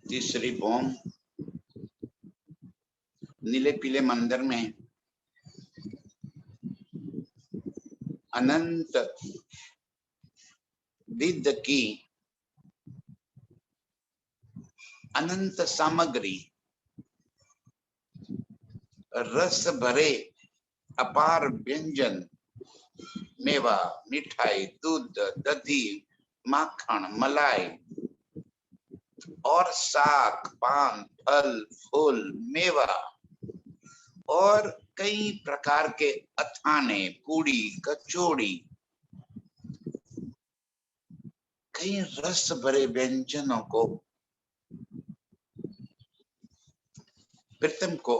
तीसरी बॉम्ब नीले पीले मंदिर में अनंत विद्य की अनंत सामग्री, रस भरे अपार व्यंजन, मेवा, मिठाई, दूध, दही, माखन, मलाई और साग, पान, फल, फूल, मेवा और कई प्रकार के अथाने, पूड़ी, कचौड़ी, कई रस भरे व्यंजनों को प्रीतम को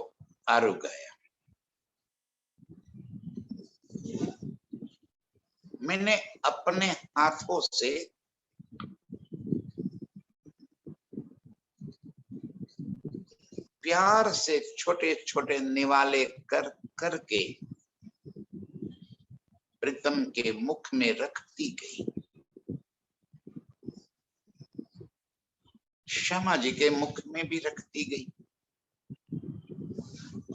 आरू गया। मैंने अपने हाथों से प्यार से छोटे छोटे निवाले कर करके प्रीतम के मुख में रखती गई। श्यामा जी के मुख में भी रखती गई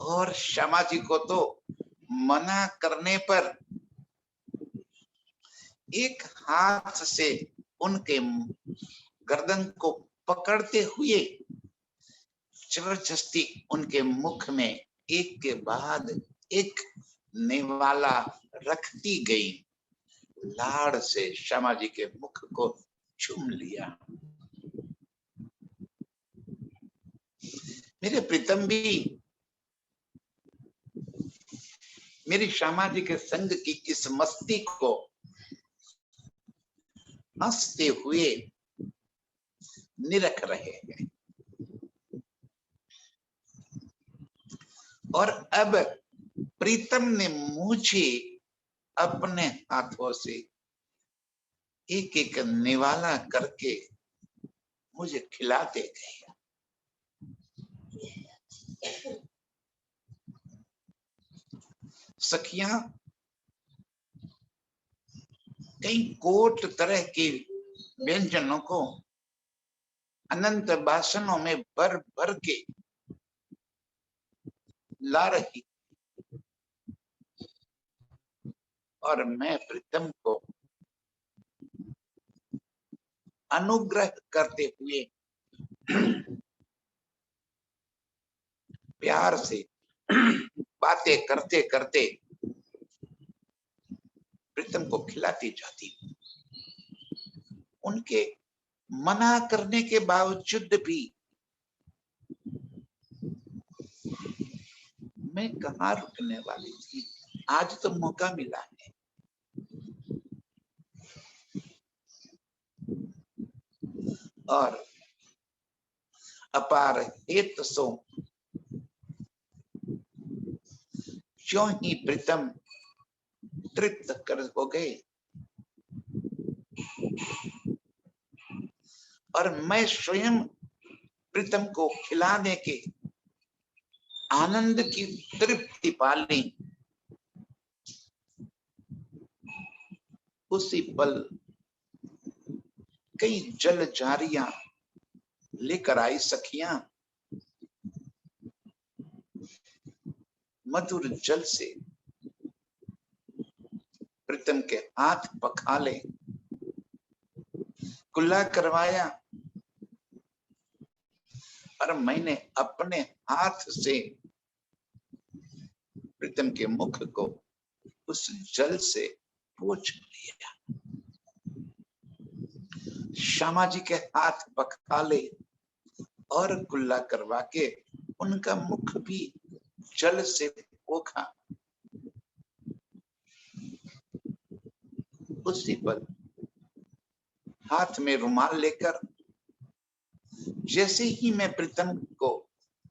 और श्यामा जी को तो मना करने पर एक हाथ से उनके गर्दन को पकड़ते हुए जबरदस्ती उनके मुख में एक के बाद एक निवाला रखती गई। लाड़ से श्यामा जी के मुख को चूम लिया। मेरे प्रीतम भी मेरी श्यामा जी के संग की इस मस्ती को हंसते हुए निरख रहे हैं और अब प्रीतम ने मुझे अपने हाथों से एक एक निवाला करके मुझे खिलाते गए। सखियां कई कोट तरह के व्यंजनों को अनंत बासनों में भर भर के ला रही और मैं प्रीतम को अनुग्रह करते हुए प्यार से बातें करते करते प्रीतम को खिलाती जाती। उनके मना करने के बावजूद भी मैं कहाँ रुकने वाली थी। आज तो मौका मिला है। और अपार हेत सो क्यों ही प्रीतम तृप्त कर हो गए और मैं स्वयं प्रीतम को खिलाने के आनंद की तृप्ति पा ली। उसी पल कई जल जारियां लेकर आई सखियां मधुर जल से प्रीतम के हाथ पखाले, कुल्ला करवाया और मैंने अपने हाथ से प्रीतम के मुख को उस जल से पोंछ लिया। श्यामा जी के हाथ पखाले और कुल्ला करवा के उनका मुख भी जल से पोखा। उसी पर हाथ में रुमाल लेकर जैसे ही मैं प्रीतम को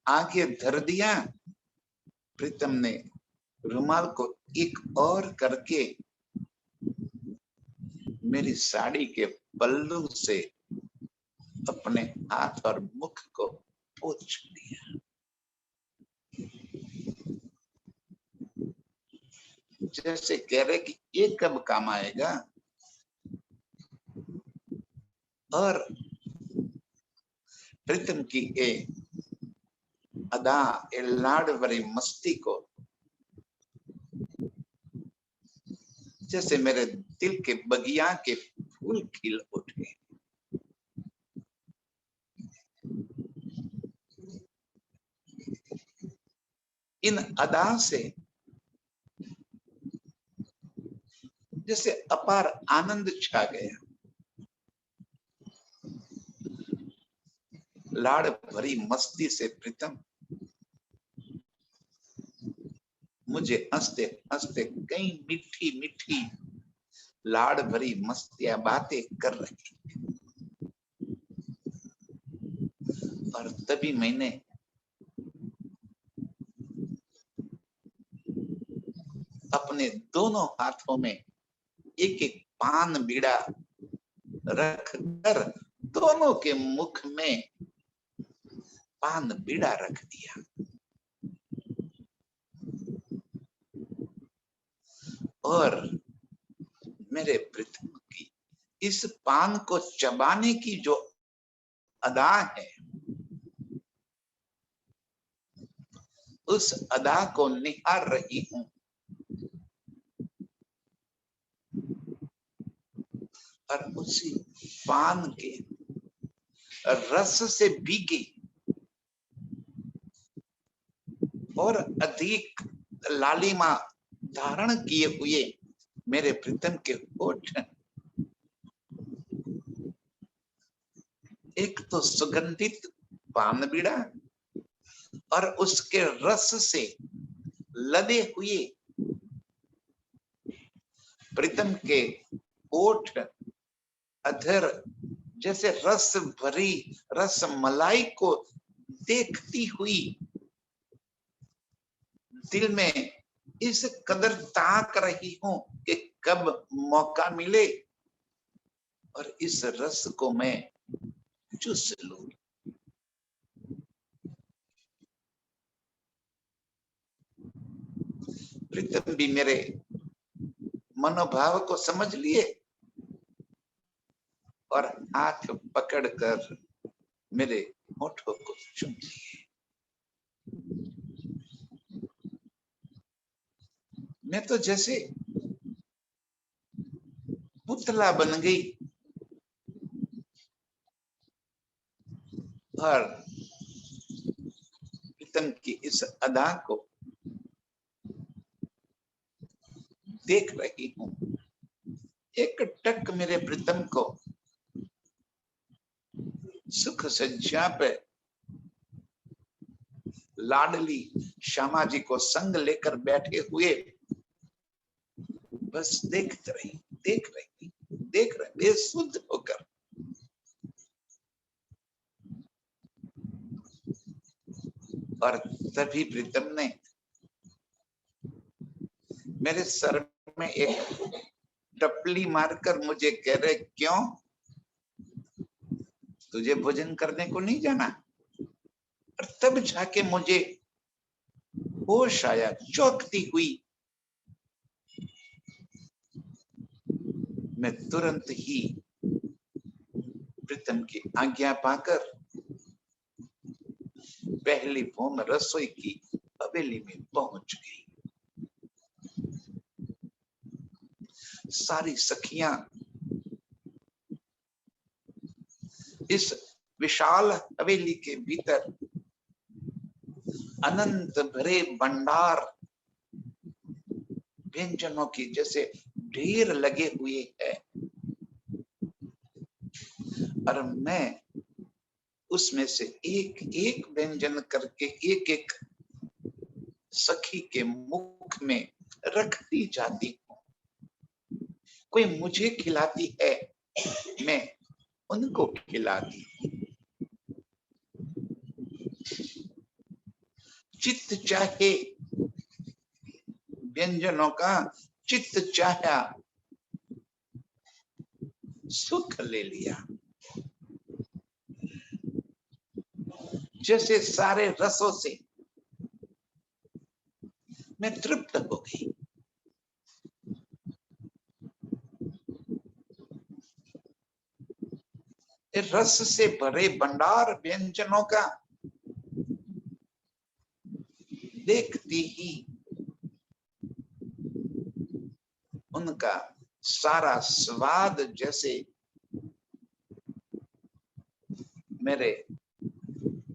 आगे धर दिया, प्रीतम ने रुमाल को एक और करके मेरी साड़ी के पल्लू से अपने हाथ और मुख को पोंछ लिया। जैसे कह रहे कि ये कब काम आएगा। और प्रीतम की ए अदा, ए लाड़ भरी मस्ती को जैसे मेरे दिल के बगिया के फूल खिल उठे। इन अदा से जैसे अपार आनंद छा गया। लाड़ भरी मस्ती से प्रीतम मुझे हंसते हंसते कई मीठी मीठी लाड़ भरी मस्तियां बातें कर रही। और तभी मैंने अपने दोनों हाथों में एक एक पान बीड़ा रखकर दोनों के मुख में पान बीड़ा रख दिया। और मेरे प्रीतम की इस पान को चबाने की जो अदा है, उस अदा को निहार रही हूं। और उसी पान के रस से भीगी और अधिक लालिमा धारण किए हुए मेरे प्रीतम के होठ, एक तो सुगंधित पान बीड़ा और उसके रस से लदे हुए प्रीतम के होठ, अधर जैसे रस भरी रस मलाई को देखती हुई दिल में इस कदर ताक रही हूं कि कब मौका मिले और इस रस को मैं चूस लूं। प्रीतम भी मेरे मनोभाव को समझ लिए और हाथ पकड़कर मेरे होठों को चूम लिए। मैं तो जैसे पुतला बन गई और प्रीतम की इस अदा को देख रही हूं। एक टक मेरे प्रीतम को सुख सज्जा पे लाडली श्यामा जी को संग लेकर बैठे हुए बस देख रही बेसुध होकर। और तभी प्रीतम ने मेरे सर में एक टपली मारकर मुझे कह रहे, क्यों तुझे भोजन करने को नहीं जाना? और तब जाके मुझे होश आया, चौंकती हुई मैं तुरंत ही प्रीतम की आज्ञा पाकर पहली फोम रसोई की हवेली में पहुंच गई। सारी सखियां इस विशाल हवेली के भीतर अनंत भरे भंडार व्यंजनों की जैसे ढेर लगे हुए है। और मैं उसमें से एक एक व्यंजन करके एक एक सखी के मुख में रखती जाती हूँ। कोई मुझे खिलाती है, मैं उनको खिलाती हूँ। चित्त चाहे व्यंजनों का, चित्त चाहा सुख ले लिया। जैसे सारे रसों से मैं तृप्त हो गई। रस से भरे भंडार व्यंजनों का देखती ही उनका सारा स्वाद जैसे मेरे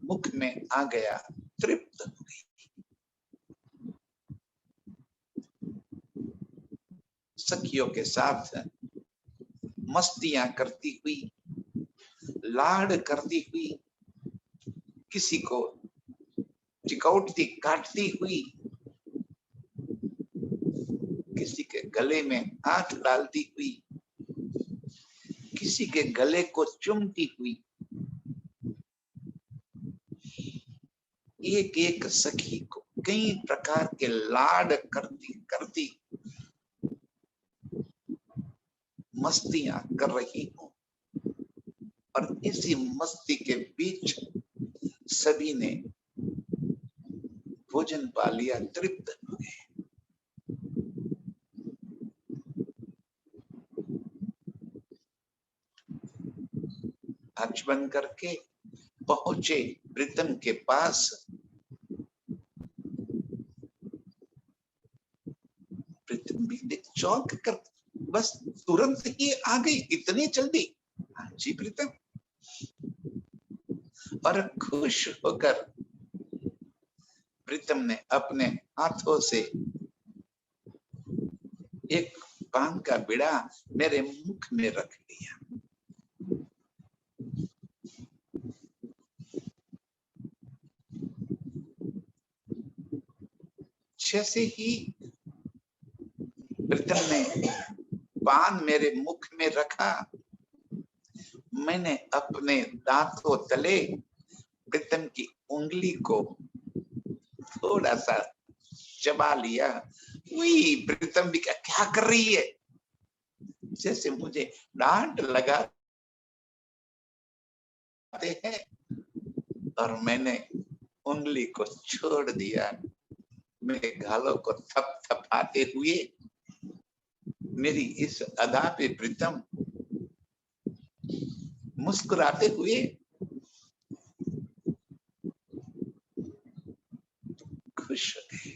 मुख में आ गया, तृप्त हो गई। सखियों के साथ मस्तियां करती हुई, लाड करती हुई, किसी को चिकौटती काटती हुई, किसी के गले में हाथ डालती हुई, किसी के गले को चूमती हुई, एक एक सखी को कई प्रकार के लाड करती करती मस्तियां कर रही हूं। और इसी मस्ती के बीच सभी ने भोजन पा लिया, तृप्त हो गए। आंख बंद करके पहुंचे प्रीतम के पास। प्रीतम भी चौंक कर बस तुरंत ही आ गई, इतनी जल्दी? हाँ जी प्रीतम। और खुश होकर प्रीतम ने अपने हाथों से एक पान का बिड़ा मेरे मुख में रख लिया। जैसे ही प्रीतम ने पान मेरे मुख में रखा, मैंने अपने दांतों तले प्रीतम की उंगली को थोड़ा सा चबा लिया। वही प्रीतम भी क्या कर रही है, जैसे मुझे डांट लगाते हैं। और मैंने उंगली को छोड़ दिया। मेरे गालों को थपथपाते हुए मेरी इस अदा पे प्रीतम मुस्कुराते हुए खुश हो गए।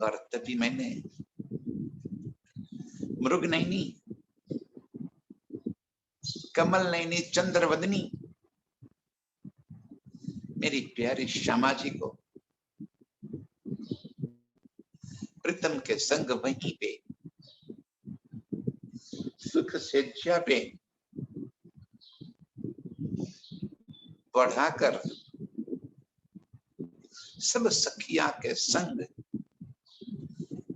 और तभी मैंने मृगनयनी, कमल नयनी, चंद्रवदनी मेरी प्यारी श्यामा जी को प्रीतम के संग वहीं पे सुख सेज्या पे बढ़ाकर सब सखिया के संग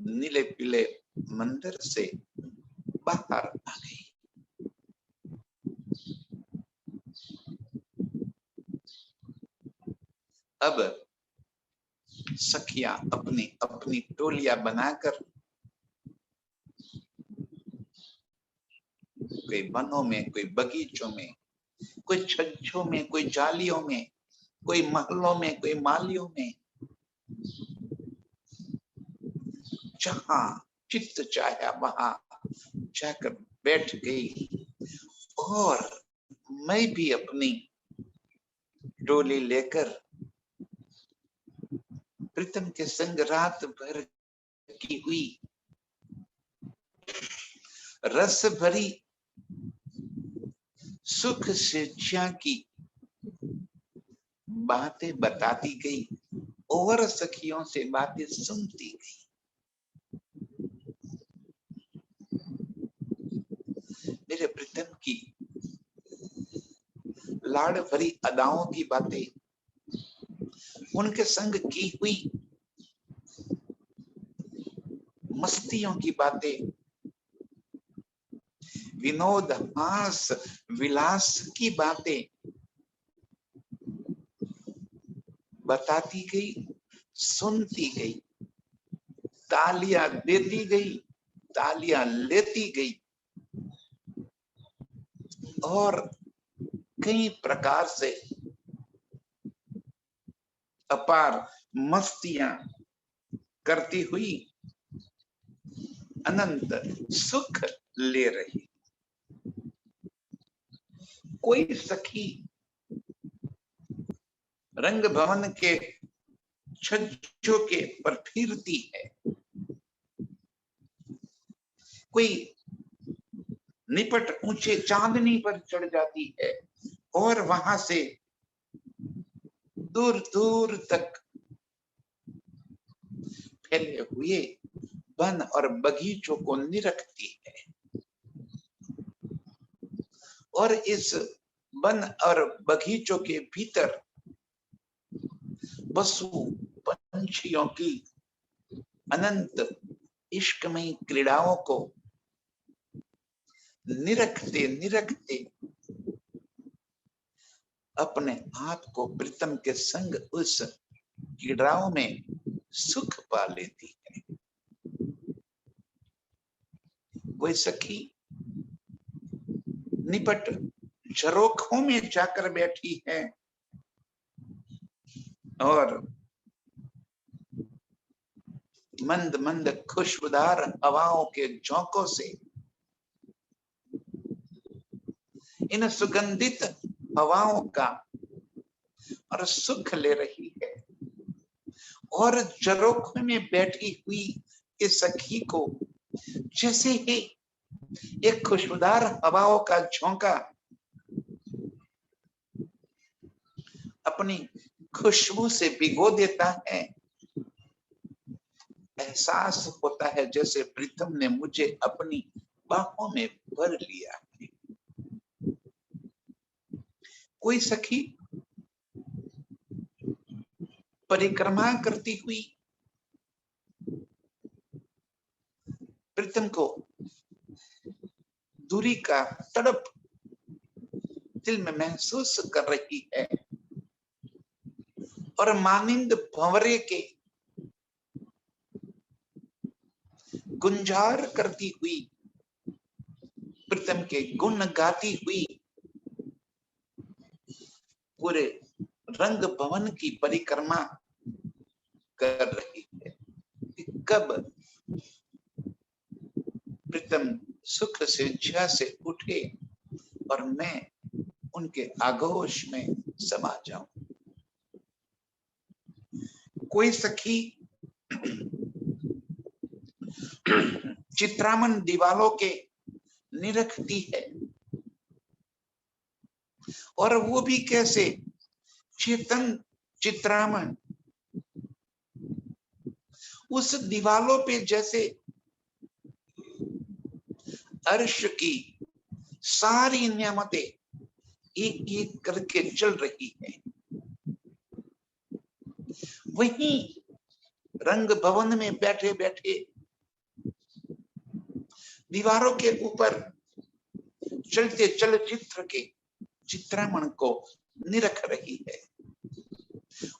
नीले पीले मंदिर से बाहर आ गई। अब सखियां अपनी अपनी टोलियां बनाकर कोई वनों में, कोई बगीचों में, कोई छज्जों में, कोई जालियों में, कोई महलों में, कोई मालियों में, जहां चित्त चाहा वहां जाकर बैठ गई। और मैं भी अपनी टोली लेकर प्रीतम के संग रात भर की हुई रस भरी सुख शिक्षा की बातें बताती गई और सखियों से बातें सुनती गई। मेरे प्रीतम की लाड़ भरी अदाओं की बातें, उनके संग की हुई मस्तियों की बातें, विनोद हास विलास की बातें बताती गई, सुनती गई, तालियां देती गई, तालियां लेती गई और कई प्रकार से अपार मस्तियां करती हुई अनंत सुख ले रही। कोई सखी रंग भवन के छज्जों के पर फिरती है, कोई निपट ऊंचे चांदनी पर चढ़ जाती है और वहां से दूर दूर तक फैले हुए वन और बगीचों को निरखती है। और इस वन और बगीचों के भीतर पशु पंछियों की अनंत इश्कमयी क्रीड़ाओं को निरखते निरखते अपने आप को प्रीतम के संग उस क्रीड़ाओं में सुख पा लेती है। कोई सखी निपट झरोखों में जाकर बैठी है और मंद मंद खुशबूदार हवाओं के झोंकों से, इन सुगंधित हवाओं का और सुख ले रही है। और झरोखे में बैठी हुई इस सखी को जैसे ही एक खुशबूदार हवाओं का झोंका अपनी खुशबू से भिगो देता है, एहसास होता है जैसे प्रीतम ने मुझे अपनी बाहों में भर लिया है। कोई सखी परिक्रमा करती हुई प्रीतम को दूरी का तड़प दिल में महसूस कर रही है और मानिंद भंवरे के गुंजार करती हुई प्रीतम के गुण गाती हुई पूरे रंग भवन की परिक्रमा कर रही है। कब प्रीतम सुख से ज्या से उठे और मैं उनके आगोश में समा जाऊं। कोई सखी चित्रामन दीवालों के निरखती है और वो भी कैसे, चेतन चित्रामन। उस दीवालों पे जैसे अर्श की सारी नियामतें एक एक करके चल रही है। वहीं रंग भवन में बैठे बैठे दीवारों के ऊपर चलते चलचित्र के चित्रामण को निरख रही है।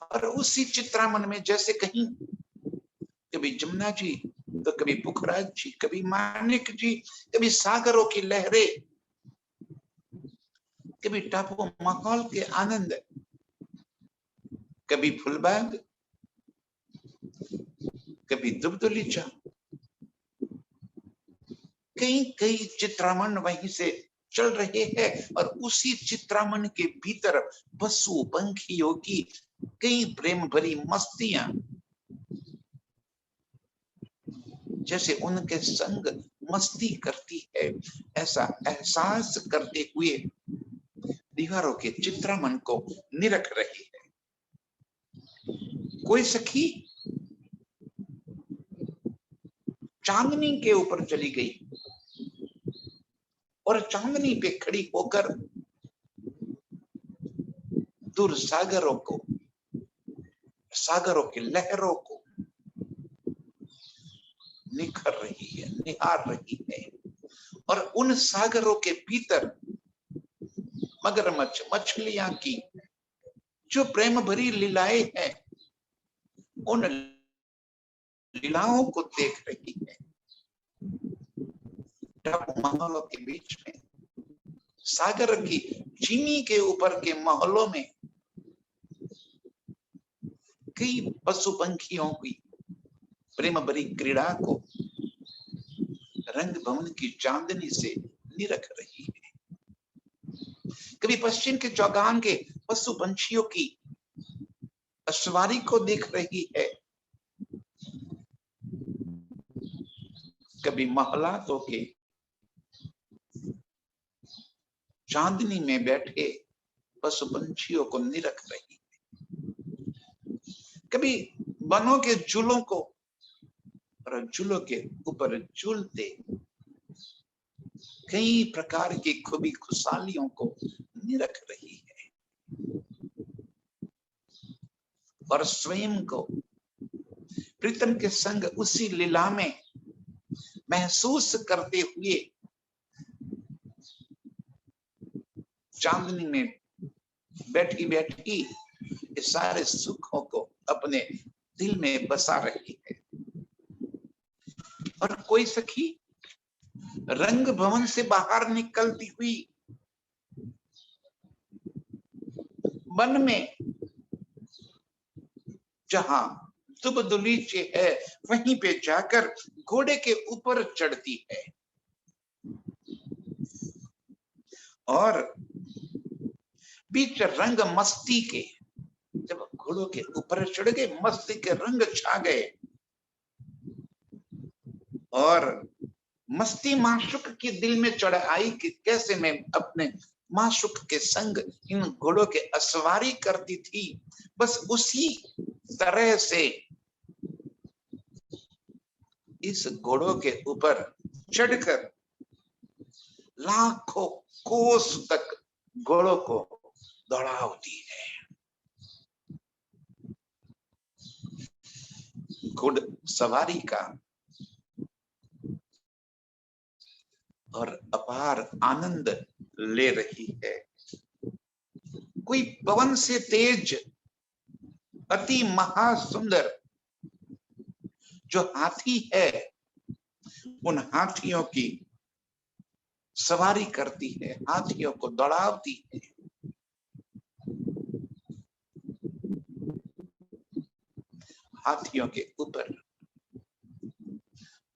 और उसी चित्रामण में जैसे कहीं कभी जमुना जी, तो कभी पुखराज जी, कभी मानिक जी, कभी सागरों की लहरें, कभी टापू माहौल के आनंद, कभी फुलबाग, कभी दुबदुलीचा, कई कई चित्रामण वहीं से चल रहे हैं। और उसी चित्रामण के भीतर पशु पंखियों की कई प्रेम भरी मस्तियां जैसे उनके संग मस्ती करती है, ऐसा एहसास करते हुए दीवारों के चित्रामण को निरख रही है। कोई सखी चांदनी के ऊपर चली गई और चांदनी पे खड़ी होकर दूर सागरों को, सागरों की लहरों को निखर रही है, निहार रही है। और उन सागरों के भीतर मगरमच्छ मछलियां की जो प्रेम भरी लीलाएं हैं, उन लीलाओं को देख रही है। महलों के बीच में, सागर की चीनी के ऊपर के महलों में कई पशु पंखियों की प्रेम भरी क्रीड़ा को रंग भवन की चांदनी से निरख रही है। कभी पश्चिम के चौगान के पशु पंछियों की सवारी को देख रही है, कभी महलातों के चांदनी में बैठे पशु पंछियों को निरख रही है, कभी वनों के झूलों को और झूलों के ऊपर झूलते कई प्रकार की खूबी खुशहालियों को निरख रही है, और स्वयं को प्रीतम के संग उसी लीला में महसूस करते हुए चांदनी में बैठी बैठी इस सारे सुखों को अपने दिल में बसा रही है। और कोई सखी रंग भवन से बाहर निकलती हुई वन में जहां दुब दुलीचे है वहीं पे जाकर घोड़े के ऊपर चढ़ती है, और बीच रंग मस्ती के जब घोड़ों के ऊपर चढ़ गए, मस्ती के रंग छा गए, और मस्ती माशुक के दिल में चढ़ आई कि कैसे मैं अपने माशुक के संग इन घोड़ों के असवारी करती थी। बस उसी तरह से इस घोड़ों के ऊपर चढ़कर लाखों कोस तक घोड़ों को दौड़ाती है। घुड़ सवारी का और अपार आनंद ले रही है। कोई पवन से तेज अति महासुंदर जो हाथी है, उन हाथियों की सवारी करती है, हाथियों को दौड़ाती है। हाथियों के ऊपर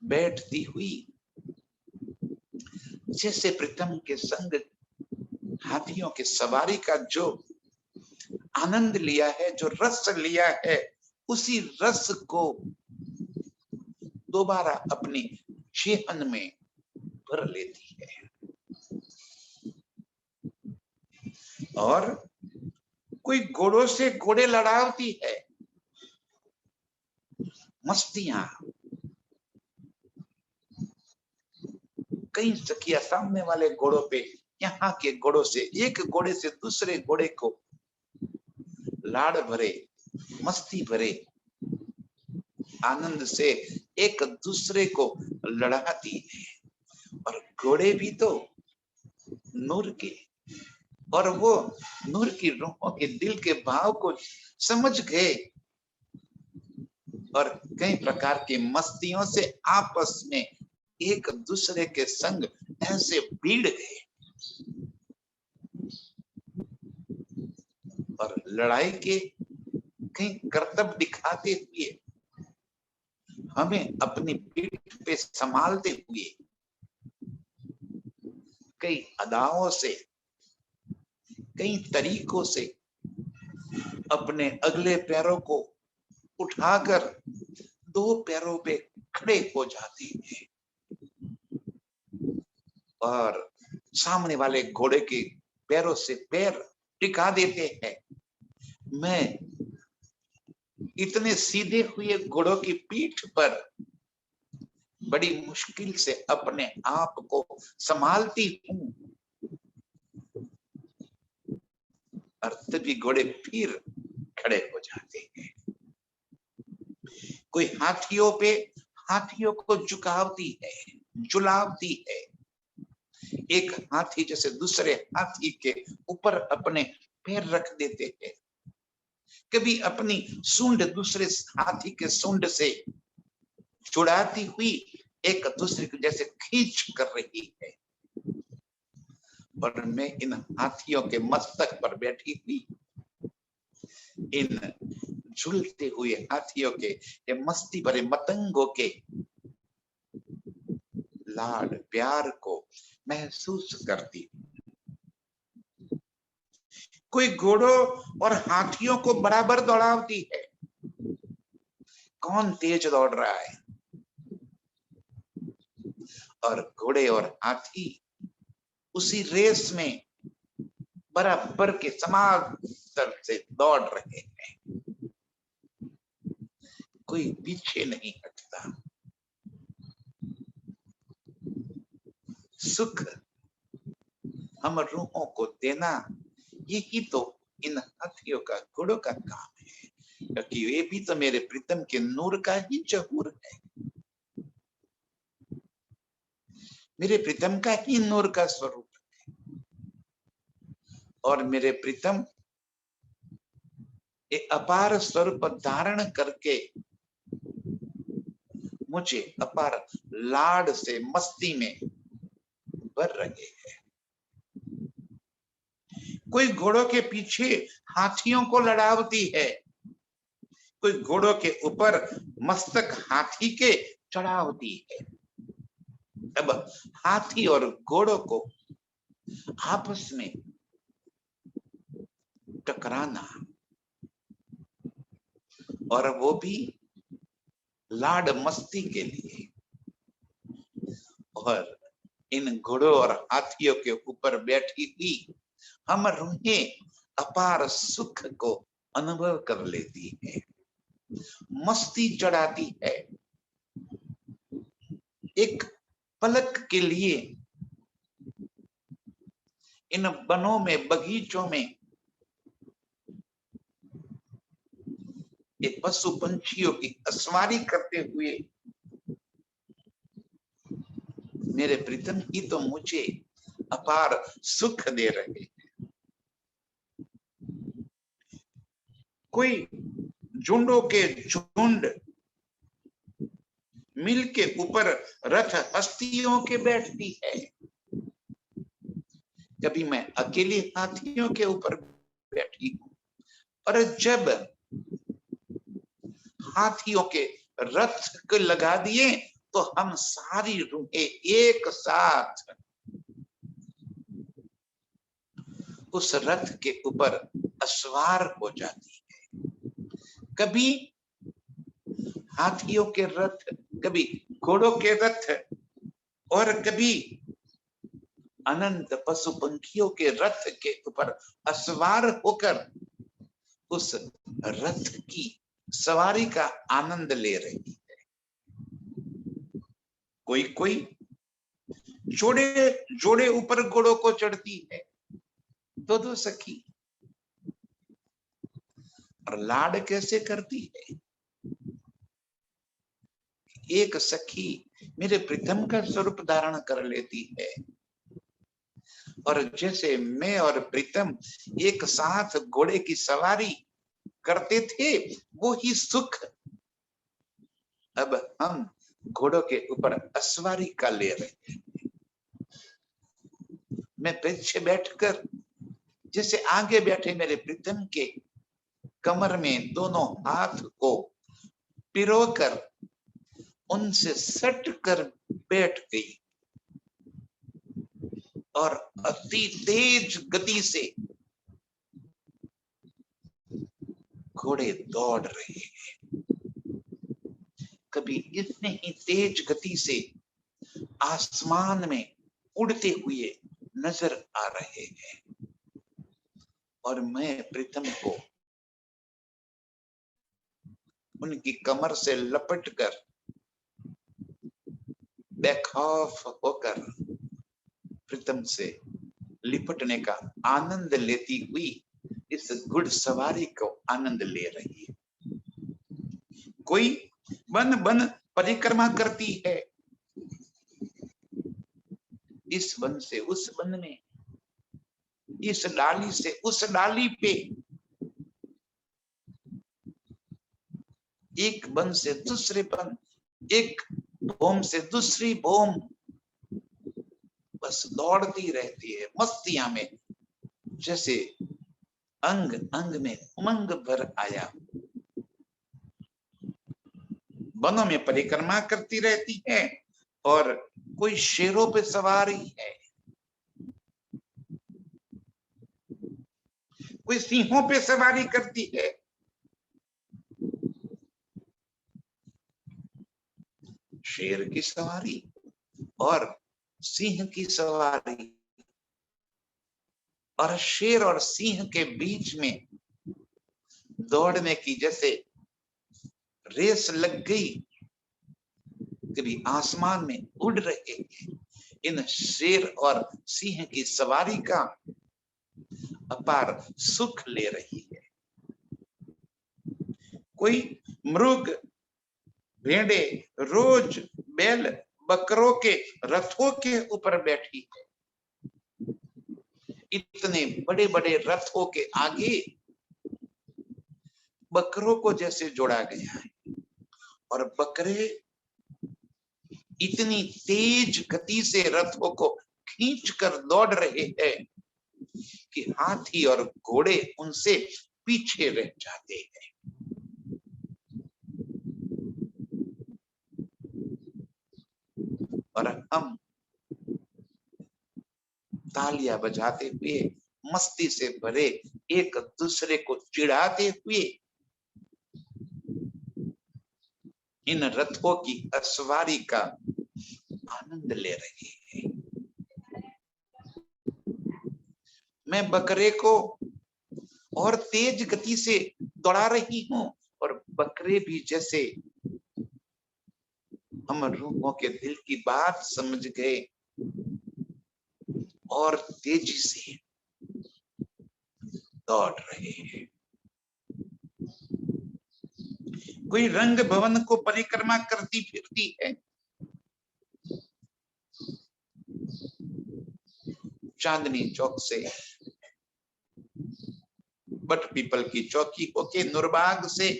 बैठती हुई जैसे प्रीतम के संग हाथियों की सवारी का जो आनंद लिया है, जो रस लिया है, उसी रस को दोबारा अपनी जेहन में भर लेती है। और कोई घोड़ों से घोड़े लड़ाती है, मस्तियां कई सखिया सामने वाले घोड़ों पे, यहाँ के घोड़ों से, एक घोड़े से दूसरे घोड़े को लाड़ भरे मस्ती भरे आनंद से एक दूसरे को लड़ाती है। और घोड़े भी तो नूर के, और वो नूर की रूहों के दिल के भाव को समझ गए और कई प्रकार की मस्तियों से आपस में एक दूसरे के संग ऐसे भीड़ गए और लड़ाई के कई करतब दिखाते हुए, हमें अपनी पीठ पे संभालते हुए, कई अदाओं से, कई तरीकों से अपने अगले पैरों को उठाकर दो पैरों पे खड़े हो जाती है और सामने वाले घोड़े के पैरों से पैर टिका देते हैं। मैं इतने सीधे हुए घोड़ों की पीठ पर बड़ी मुश्किल से अपने आप को संभालती हूं, और तभी घोड़े फिर खड़े हो जाते हैं। कोई हाथियों पे हाथियों को झुकावती है, झुलावती है। एक हाथी जैसे दूसरे हाथी के ऊपर अपने पैर रख देते हैं, कभी अपनी सूंड दूसरे हाथी के सूंड से छुड़ाती हुई एक दूसरे को जैसे खींच कर रही है। और मैं इन हाथियों के मस्तक पर बैठी हुई इन झूलते हुए हाथियों के ये मस्ती भरे मतंगों के लाड प्यार को महसूस करती। कोई घोड़ों और हाथियों को बराबर दौड़ाती है। कौन तेज दौड़ रहा है? और घोड़े और हाथी उसी रेस में बराबर के समान स्तर से दौड़ रहे हैं। कोई पीछे नहीं हटता। सुख हम रूहों को देना, यही तो इन हाथियों का, घोड़ों का काम है, क्योंकि वे भी तो मेरे प्रीतम के नूर का ही जहूर है, मेरे प्रीतम का ही नूर का स्वरूप है। और मेरे प्रीतम ये अपार स्वरूप धारण करके मुझे अपार लाड से मस्ती में भर रहे हैं। कोई घोड़ों के पीछे हाथियों को लड़ावती है, कोई घोड़ों के ऊपर मस्तक हाथी के चढ़ावती है। अब हाथी और घोड़ों को आपस में टकराना, और वो भी लाड मस्ती के लिए, और इन घोड़ों और हाथियों के ऊपर बैठी हुई हम रूहें अपार सुख को अनुभव कर लेती है, मस्ती चढ़ाती है। एक पलक के लिए इन वनों में, बगीचों में ये पशु पंछियों की असवारी करते हुए मेरे प्रीतम ही तो मुझे अपार सुख दे रहे हैं। कोई झुंडों के झुंड मिल के ऊपर रथ हस्तियों के बैठती है, कभी मैं अकेले हाथियों के ऊपर बैठी हूं, और जब हाथियों के रथ को लगा दिए तो हम सारी रूहें एक साथ उस रथ के ऊपर असवार हो जाती है। कभी हाथियों के रथ, कभी घोड़ों के रथ, और कभी अनंत पशु पंखियों के रथ के ऊपर असवार होकर उस रथ की सवारी का आनंद ले रही है। कोई कोई जोड़े जोड़े ऊपर घोड़ों को चढ़ती है, दो सखी, और लाड कैसे करती है। एक सखी मेरे प्रीतम का स्वरूप धारण कर लेती है, और जैसे मैं और प्रीतम एक साथ घोड़े की सवारी करते थे, वो ही सुख अब हम घोड़ों के ऊपर असवारी का ले रहे हैं। मैं पीछे बैठकर, जैसे आगे बैठे मेरे प्रीतम के कमर में दोनों हाथ को पिरोकर उनसे सट कर बैठ गई, और अति तेज गति से घोड़े दौड़ रहे हैं। कभी इतने ही तेज गति से आसमान में उड़ते हुए नजर आ रहे हैं, और मैं प्रीतम को उनकी कमर से लपटकर बेखौफ होकर प्रीतम से लिपटने का आनंद लेती हुई इस घुड़सवारी को आनंद ले रही है। कोई वन वन परिक्रमा करती है, इस वन से उस वन में, इस डाली से उस डाली पे, एक वन से दूसरे वन, एक भूम से दूसरी भूम, बस दौड़ती रहती है मस्तियां में, जैसे अंग अंग में उमंग भर आया। वनों में परिक्रमा करती रहती है, और कोई शेरों पे सवारी है, कोई सिंहों पे सवारी करती है, शेर की सवारी और सिंह की सवारी, और शेर और सिंह के बीच में दौड़ने की जैसे रेस लग गई, कभी आसमान में उड़ रहे हैं। इन शेर और सिंह की सवारी का अपार सुख ले रही है। कोई मृग, भेड़े रोज बैल बकरों के रथों के ऊपर बैठी है। इतने बड़े बड़े रथों के आगे बकरों को जैसे जोड़ा गया है, और बकरे इतनी तेज गति से रथों को खींचकर दौड़ रहे हैं कि हाथी और घोड़े उनसे पीछे रह जाते हैं। और हम तालियां बजाते हुए, मस्ती से भरे, एक दूसरे को चिढ़ाते हुए इन रथों की सवारी का आनंद ले रहे हैं। मैं बकरे को और तेज गति से दौड़ा रही हूं, और बकरे भी जैसे हम रूहों के दिल की बात समझ गए और तेजी से दौड़ रहे हैं। कोई रंग भवन को परिक्रमा करती फिरती है, चांदनी चौक से बट पीपल की चौकी होके, नुरबाग से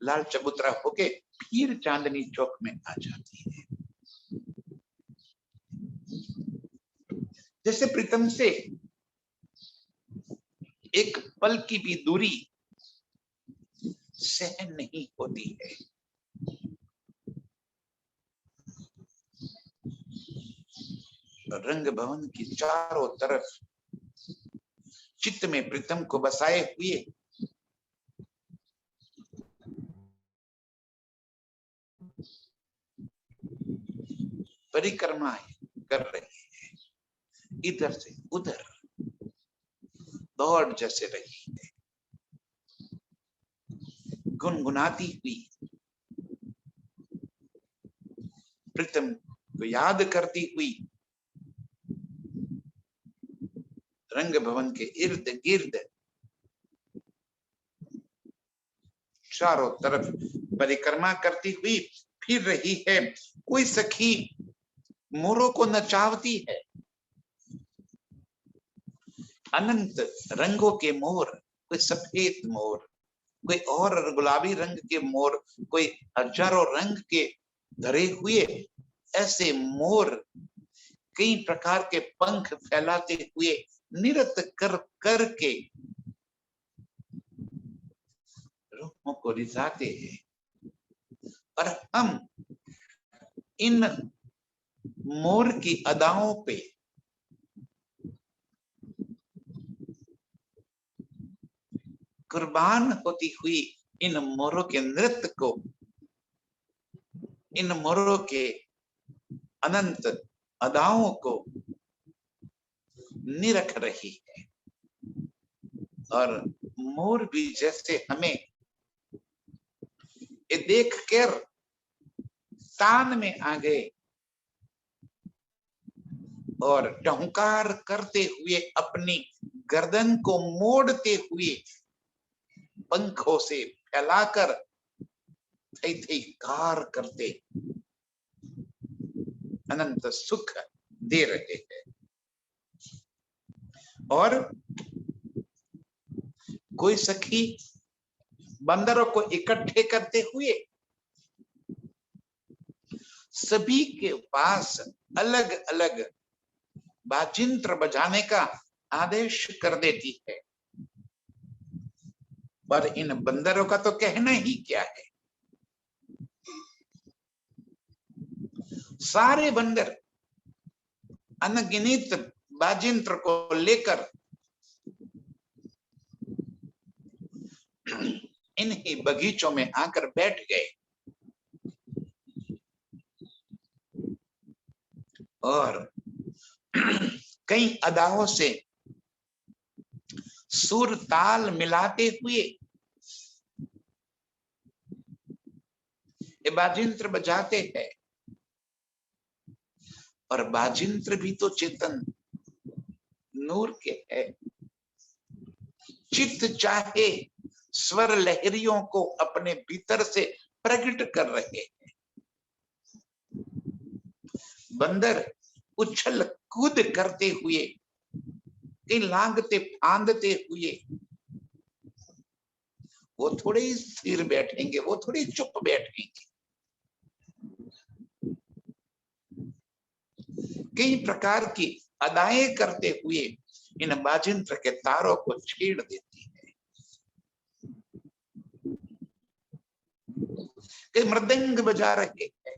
लाल चबूतरा होके फिर चांदनी चौक में आ जाती है। जैसे प्रीतम से एक पल की भी दूरी सहन नहीं होती है। रंग भवन की चारों तरफ चित्त में प्रीतम को बसाए हुए परिक्रमा कर रहे हैं, इधर से उधर दौड़ जैसे रही है, गुनगुनाती हुई, प्रीतम को याद करती हुई रंग भवन के इर्द गिर्द चारों तरफ परिक्रमा करती हुई फिर रही है। कोई सखी मोरों को नचावती है, अनंत रंगों के मोर, कोई सफेद मोर, कोई और गुलाबी रंग के मोर, कोई हजारों रंग के धरे हुए ऐसे मोर कई प्रकार के पंख फैलाते हुए निरत कर करके रूहों को रिझाते हैं। और हम इन मोर की अदाओं पे कुर्बान होती हुई इन मोरों के नृत्य को, इन मोरों के अनंत अदाओं को निरख रही है। और मोर भी जैसे हमें ये देख कर तान में आ गए और टहुकार करते हुए अपनी गर्दन को मोड़ते हुए पंखों से फैलाकर थई थई कार करते अनंत सुख दे रहे हैं। और कोई सखी बंदरों को इकट्ठे करते हुए सभी के पास अलग अलग बाजिंत्र बजाने का आदेश कर देती है। पर इन बंदरों का तो कहना ही क्या है। सारे बंदर अनगिनत बाजिंत्र को लेकर इन्हीं बगीचों में आकर बैठ गए और कई अदाओं से सुर ताल मिलाते हुए ये बाजिंत्र बजाते हैं। और बाजिंत्र भी तो चेतन नूर के है। चित्त चाहे स्वर लहरियों को अपने भीतर से प्रकट कर रहे हैं। बंदर उछल कूद करते हुए, कहीं लांगते फांदते हुए, वो थोड़े ही स्थिर बैठेंगे, वो थोड़ी चुप बैठेंगे। कई प्रकार की अदाएं करते हुए इन बाजिंत्र के तारों को छेड़ देती है। कई मृदंग बजा रहे हैं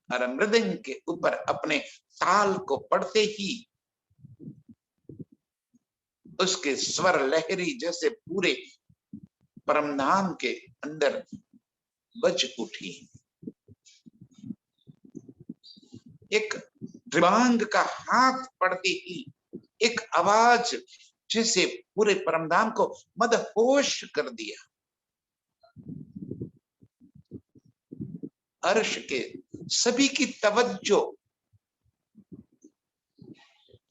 और मृदंग के ऊपर अपने ताल को पढ़ते ही उसके स्वर लहरी जैसे पूरे परमधाम के अंदर बज उठी। एक दिव्यांग का हाथ पड़ते ही एक आवाज जैसे पूरे परमधाम को मदहोश कर दिया। अर्श के सभी की तवज्जो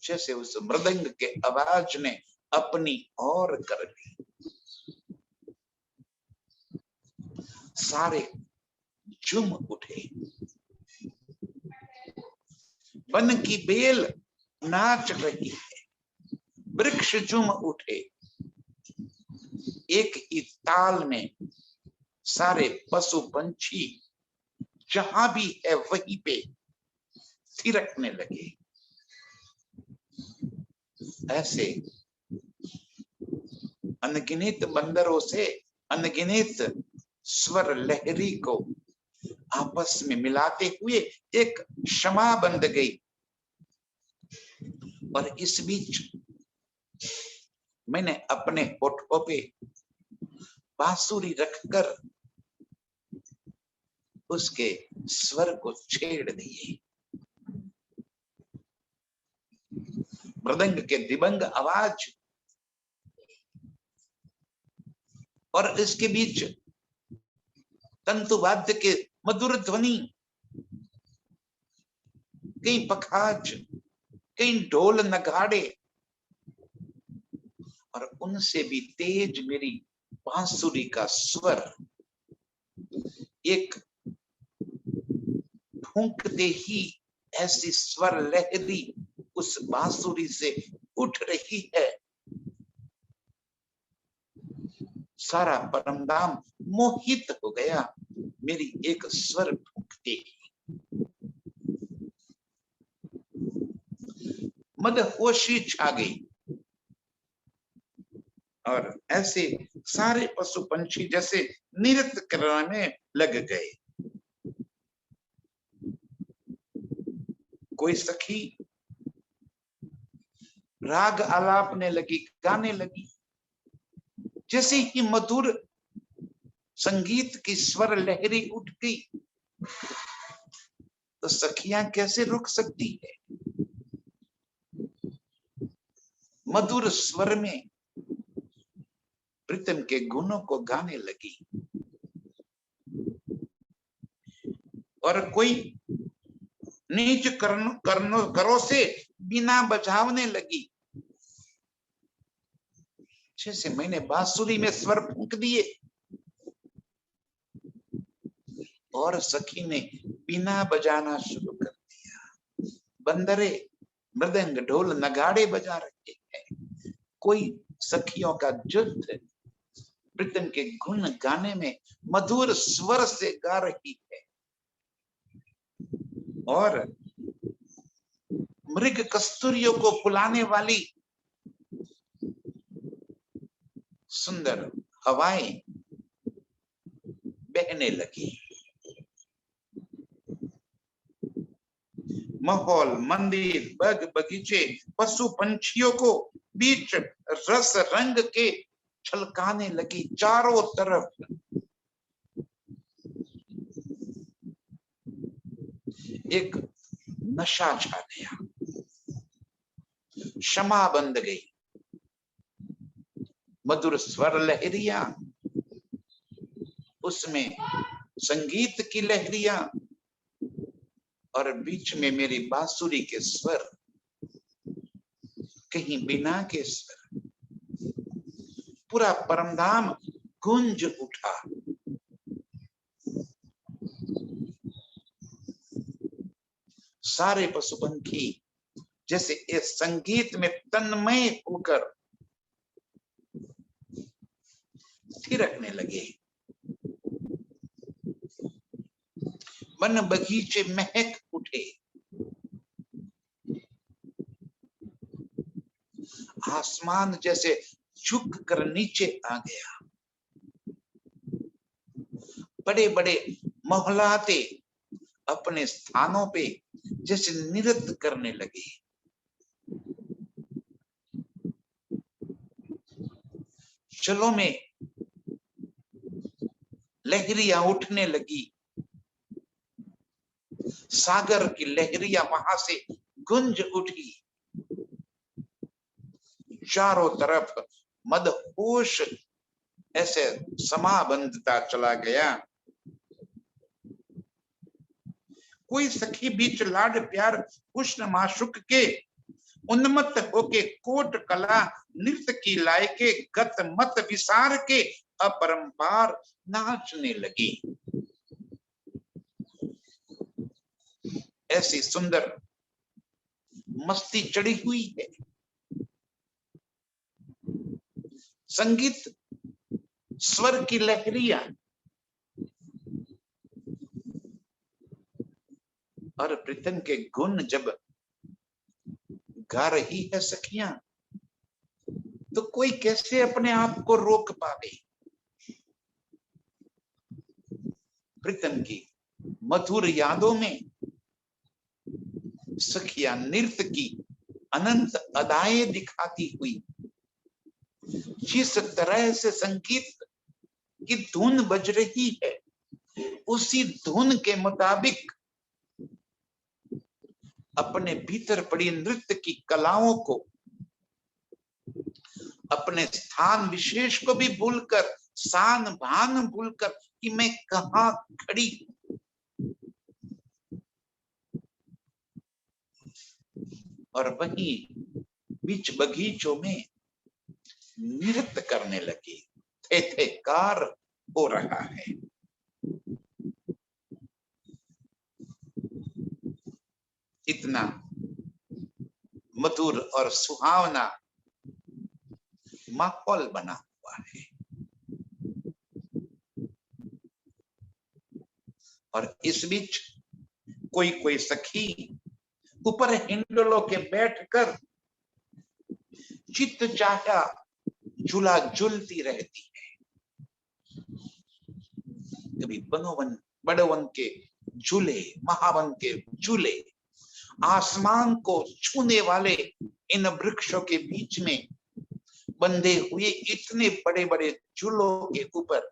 जैसे उस मृदंग के आवाज ने अपनी ओर कर ली। सारे झूम उठे। वन की बेल नाच रही है, वृक्ष झूम उठे। एक ही ताल में सारे पशु पंछी जहां भी है वहीं पे थिरकने लगे। ऐसे अनगिनत बंदरों से अनगिनत स्वर लहरी को आपस में मिलाते हुए एक क्षमा बंध गई। और इस बीच मैंने अपने होठों पे बांसुरी रखकर उसके स्वर को छेड़ दिए। मृदंग के दिबंग आवाज और इसके बीच तंतुवाद्य के मधुर ध्वनि, कई पखाज, कई ढोल नगाड़े और उनसे भी तेज मेरी बांसुरी का स्वर। एक फूंकते ही ऐसी स्वर लहरी उस बांसुरी से उठ रही है। सारा परमधाम मोहित हो गया मेरी एक स्वर फूंकते ही। मदहोशी छा गई और ऐसे सारे पशु पंछी जैसे नृत्य करने में लग गए। कोई सखी राग आलापने लगी, गाने लगी। जैसे ही मधुर संगीत की स्वर लहरी उठ गई तो सखियां कैसे रुक सकती है। मधुर स्वर में प्रीतम के गुणों को गाने लगी। और कोई नीच करो से बिना बजावने लगी। जैसे मैंने बांसुरी में स्वर फूंक दिए और सखी ने बिना बजाना शुरू कर दिया। बंदरे मृदंग ढोल नगाड़े बजा रहे हैं। कोई सखियों का युद्ध प्रीतम के गुण गाने में मधुर स्वर से गा रही है। और मृग कस्तूरियों को फुलाने वाली सुंदर हवाएं बहने लगी। माहौल, मंदिर, बाग बगीचे, पशु पंछियों को बीच रस रंग के छलकाने लगी। चारों तरफ एक नशा छा गया, क्षमा बंध गई, मधुर स्वर लहरिया, उसमें संगीत की लहरिया, और बीच में मेरी बांसुरी के स्वर, कहीं बिना के स्वर। पूरा परमधाम गूंज उठा। सारे पशु पंखी जैसे इस संगीत में तन्मय होकर थिरकने लगे। वन बगीचे महक उठे। आसमान जैसे झुक कर नीचे आ गया। बड़े बड़े मोहल्लाते अपने स्थानों पे जैसे नृत्य करने लगे। जलों में लहरियां उठने लगी। सागर की लहरियां वहां से गुंज उठी। चारों तरफ मदहोश ऐसे समा बंधता चला गया। कोई सखी बीच लाड प्यार कृष्ण माशुक के उन्मत्त होके कोट कला नृत्य की लायके गत मत विसार के अपरंपार नाचने लगी। ऐसी सुंदर मस्ती चढ़ी हुई है। संगीत स्वर की लहरियां और प्रीतम के गुण जब गा रही है सखियां, तो कोई कैसे अपने आप को रोक पावे। प्रीतम की मधुर यादों में सखियां नृत्य की अनंत अदाएं दिखाती हुई, जिस तरह से संगीत की धुन बज रही है, उसी धुन के मुताबिक अपने भीतर पड़ी नृत्य की कलाओं को, अपने स्थान विशेष को भी भूलकर, शान भान भूलकर कि मैं कहां खड़ी हूं, और वहीं बीच बगीचों में नृत्य करने लगी। थे कार हो रहा है। इतना मधुर और सुहावना माहौल बना हुआ है। और इस बीच कोई कोई सखी ऊपर हिंडोलों के बैठकर चित्त चाहा झूला झूलती रहती है। कभी बनोवन बड़वन के झूले, महावन के झूले, आसमान को छूने वाले इन वृक्षों के बीच में बंधे हुए इतने बड़े बड़े झूलों के ऊपर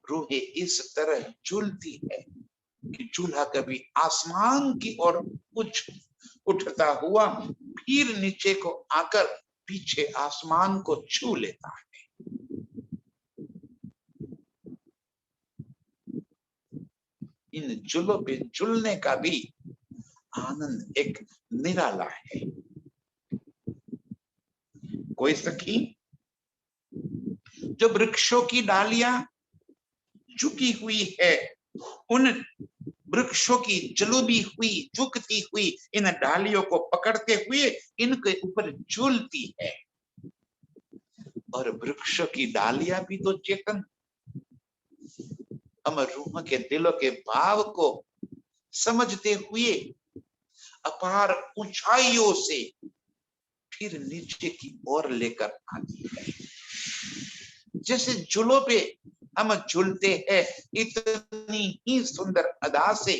रूहें इस तरह झूलती है कि झूला कभी आसमान की ओर कुछ उठता हुआ फिर नीचे को आकर पीछे आसमान को छू लेता है। इन झूलों पे झूलने का भी आनंद एक निराला है। कोई सखी जो वृक्षों की डालियां झुकी हुई है, उन वृक्षों की जलुबी हुई झुकती हुई इन डालियों को पकड़ते हुए इनके ऊपर झूलती है। और वृक्षों की डालियां भी तो चेतन, हम रूह के दिलों के भाव को समझते हुए अपार ऊंचाइयों से फिर नीचे की ओर लेकर आती है। जैसे झूलों पे हम झूलते हैं इतनी ही सुंदर अदा से।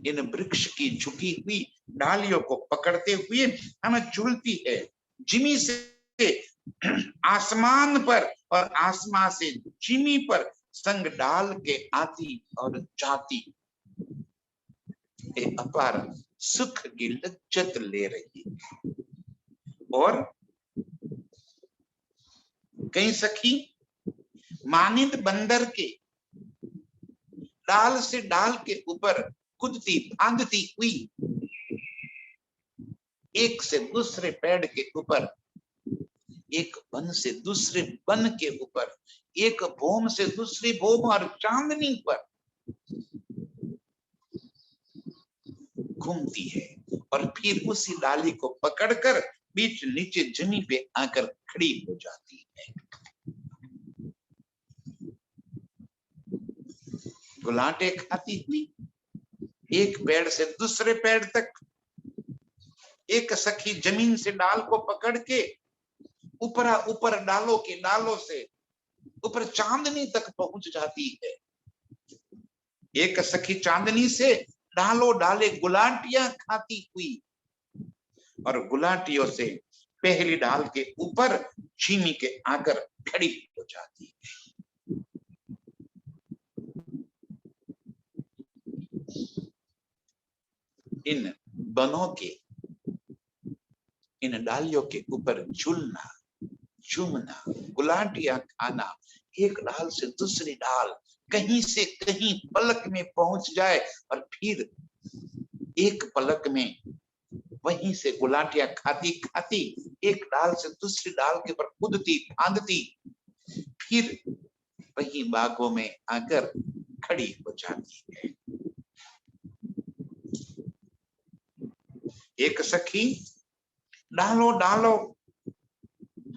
इन वृक्ष की झुकी हुई डालियों को पकड़ते हुए हम झूलती है, जिमी से आसमान पर और आसमान से जिमी पर संग डाल के आती और जाती। ये अपार सुख की लज्जत ले रही है। और कई सखी मानिंद बंदर के डाल से डाल के ऊपर कूदती फांदती हुई, एक से दूसरे पेड़ के ऊपर, एक वन से दूसरे वन के ऊपर, एक भूम से दूसरी भूम और चांदनी पर घूमती है और फिर उसी डाली को पकड़कर बीच नीचे जमीन पे आकर खड़ी हो जाती है। गुलाटे खाती हुई एक पेड़ से दूसरे पेड़ तक, एक सखी जमीन से डाल को पकड़ के ऊपरा ऊपर डालों के डालों से ऊपर चांदनी तक पहुंच जाती है। एक सखी चांदनी से डालो डाले गुलाटियां खाती हुई और गुलाटियों से पहली डाल के ऊपर चीनी के आकर खड़ी हो जाती है। इन बनों के इन डालियों के ऊपर झूलना, झूमना, गुलाटियां खाना, एक डाल से दूसरी डाल, कहीं से कहीं पलक में पहुंच जाए और फिर एक पलक में वहीं से गुलाटियां खाती खाती एक डाल से दूसरी डाल के ऊपर कूदती फांदती, फिर वही बागों में आकर खड़ी हो जाती है। एक सखी डालो डालो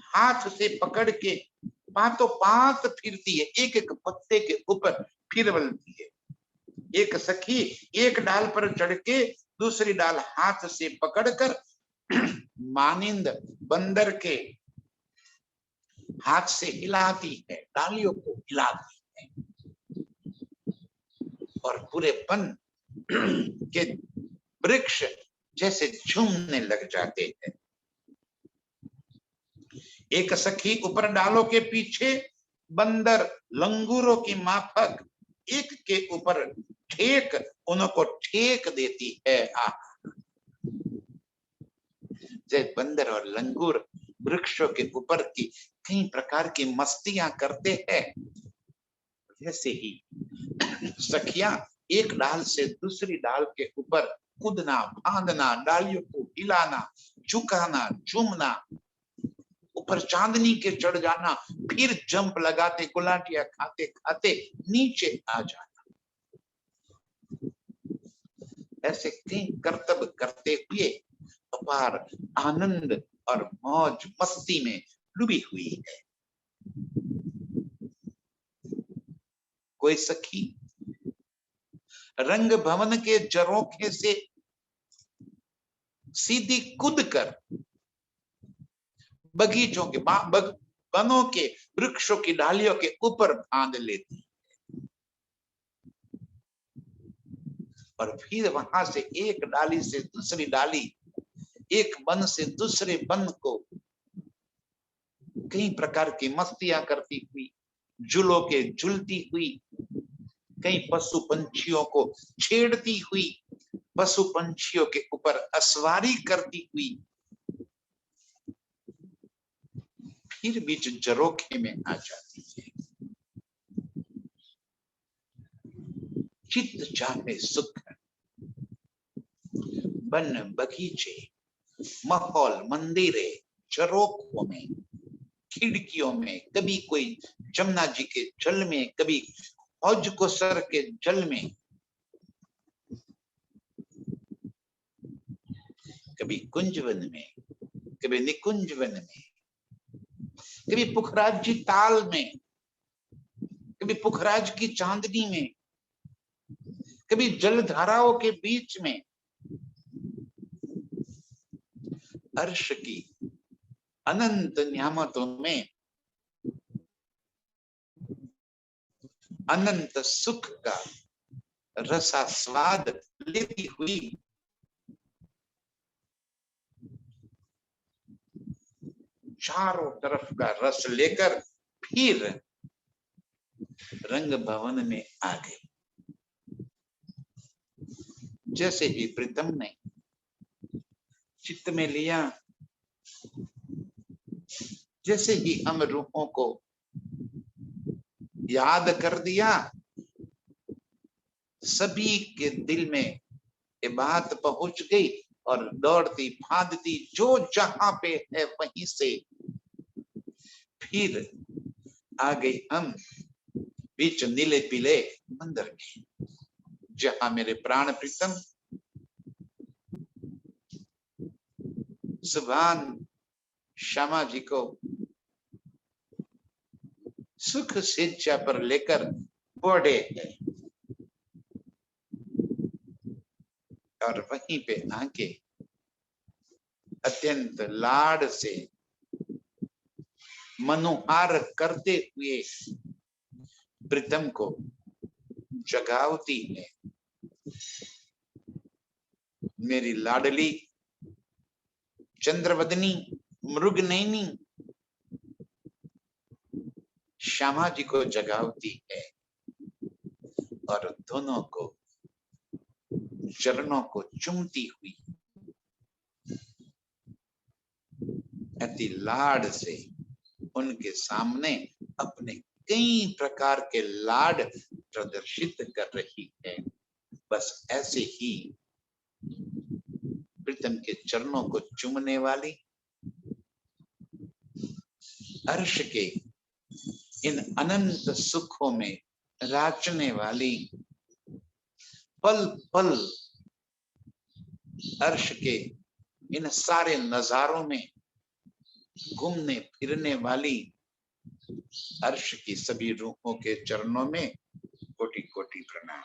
हाथ से पकड़ के पातों पात फिरती है, एक एक पत्ते के ऊपर फिर बलती है। एक सखी एक डाल पर चढ़ के दूसरी डाल हाथ से पकड़कर मानिंद बंदर के हाथ से हिलाती है, डालियों को हिलाती है और पूरे वन के वृक्ष जैसे झूमने लग जाते हैं। एक सखी ऊपर डालों के पीछे बंदर लंगूरों की माफक एक के ऊपर ठेक उनको ठेक देती है। जब बंदर और लंगूर वृक्षों के ऊपर की कई प्रकार की मस्तियां करते हैं, जैसे ही सखियां एक डाल से दूसरी डाल के ऊपर कूदना फांदना, डालियों को हिलाना, झुकाना, झूमना, ऊपर चांदनी के चढ़ जाना, फिर जंप लगाते गुलाटियां खाते खाते नीचे आ जाना, ऐसे कई करतब करते हुए अपार आनंद और मौज मस्ती में डूबी हुई है। कोई सखी रंग भवन के झरोखे से सीधी कूद कर बगीचों के बनों के वृक्षों की डालियों के ऊपर बांध लेती और फिर वहां से एक डाली से दूसरी डाली, एक वन से दूसरे वन को कई प्रकार की मस्तियां करती हुई, झूलों के झूलती हुई, कई पशु पंछियों को छेड़ती हुई, पशु पंछियों के ऊपर असवारी करती हुई, फिर बीच झरोखे में आ जाती है। चित्त चाहे सुख, वन बगीचे, माहौल, मंदिरे, झरोखों में, खिड़कियों में, कभी कोई जमुना जी के जल में, कभी हौज कोसर के जल में, कभी कुंजवन में, कभी निकुंजवन में, कभी पुखराज जी ताल में, कभी पुखराज की चांदनी में, कभी जलधाराओं के बीच में, अर्श की अनंत न्यामतों में अनंत सुख का रसास्वाद लेती हुई चारों तरफ का रस लेकर फिर रंग भवन में आ गई। जैसे ही प्रीतम ने चित्त में लिया, जैसे ही हम रूपों को याद कर दिया, सभी के दिल में ये बात पहुंच गई और दौड़ती भागती जो जहां पे है वहीं से फिर आ गई हम बीच नीले पीले मंदिर के, जहां मेरे प्राण प्रीतम सुभान श्यामा जी को सुख शिक्षा पर लेकर बोड़े हैं और वहीं पे आके अत्यंत लाड से मनोहार करते हुए प्रीतम को जगावती है। मेरी लाडली चंद्रवदनी मृगनयनी श्यामा जी को जगावती है और दोनों को चरणों को चूमती हुई अति लाड से उनके सामने अपने कई प्रकार के लाड प्रदर्शित कर रही है। बस ऐसे ही प्रीतम के चरणों को चूमने वाली, अर्श के इन अनंत सुखों में राचने वाली, पल पल अर्श के इन सारे नजारों में घूमने फिरने वाली अर्श की सभी रूहों के चरणों में कोटि कोटि प्रणाम।